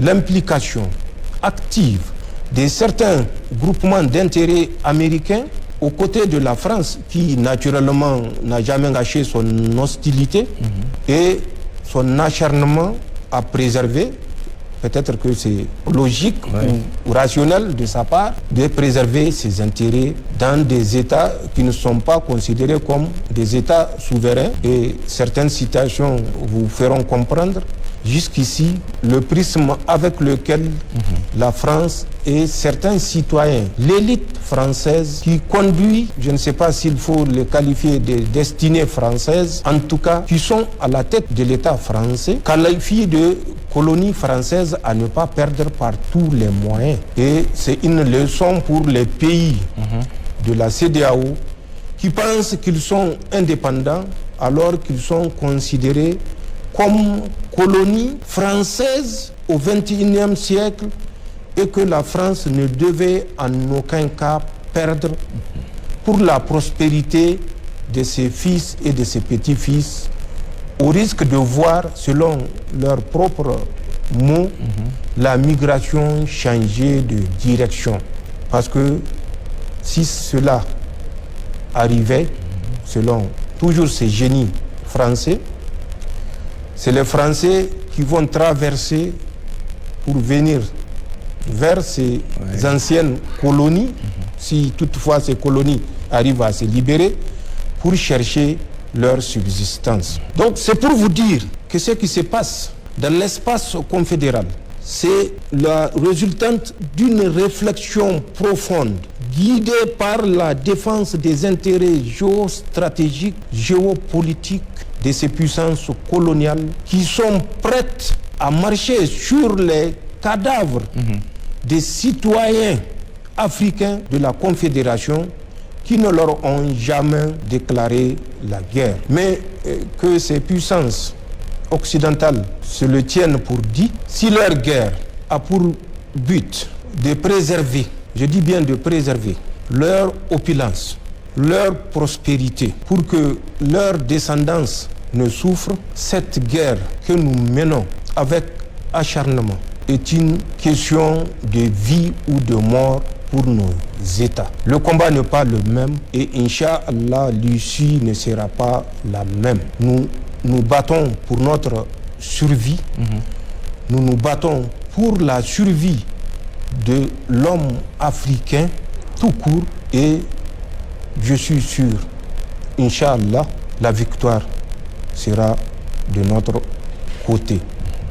l'implication active de certains groupements d'intérêts américains aux côtés de la France, qui naturellement n'a jamais gâché son hostilité et son acharnement à préserver. Peut-être que c'est logique ou rationnel de sa part de préserver ses intérêts dans des États qui ne sont pas considérés comme des États souverains. Et certaines citations vous feront comprendre jusqu'ici le prisme avec lequel la France et certains citoyens, l'élite française qui conduit, je ne sais pas s'il faut les qualifier de destinées françaises, en tout cas qui sont à la tête de l'État français, qualifient de colonie française à ne pas perdre par tous les moyens. Et c'est une leçon pour les pays de la CEDEAO qui pensent qu'ils sont indépendants alors qu'ils sont considérés comme colonie française au XXIe siècle et que la France ne devait en aucun cas perdre pour la prospérité de ses fils et de ses petits-fils, au risque de voir, selon leurs propres mots, la migration changer de direction. Parce que si cela arrivait, selon toujours ces génies français, c'est les Français qui vont traverser pour venir vers ces anciennes colonies, si toutefois ces colonies arrivent à se libérer, pour chercher leur subsistance. Donc c'est pour vous dire que ce qui se passe dans l'espace confédéral, c'est la résultante d'une réflexion profonde, guidée par la défense des intérêts géostratégiques, géopolitiques de ces puissances coloniales qui sont prêtes à marcher sur les cadavres des citoyens africains de la Confédération qui ne leur ont jamais déclaré la guerre. Mais que ces puissances occidentales se le tiennent pour dit, si leur guerre a pour but de préserver, je dis bien de préserver, leur opulence, leur prospérité, pour que leur descendance ne souffre, cette guerre que nous menons avec acharnement est une question de vie ou de mort pour nos États. Le combat n'est pas le même et Inch'Allah, l'issue ne sera pas la même. Nous nous battons pour notre survie, nous nous battons pour la survie de l'homme africain tout court et je suis sûr, Inch'Allah, la victoire sera de notre côté.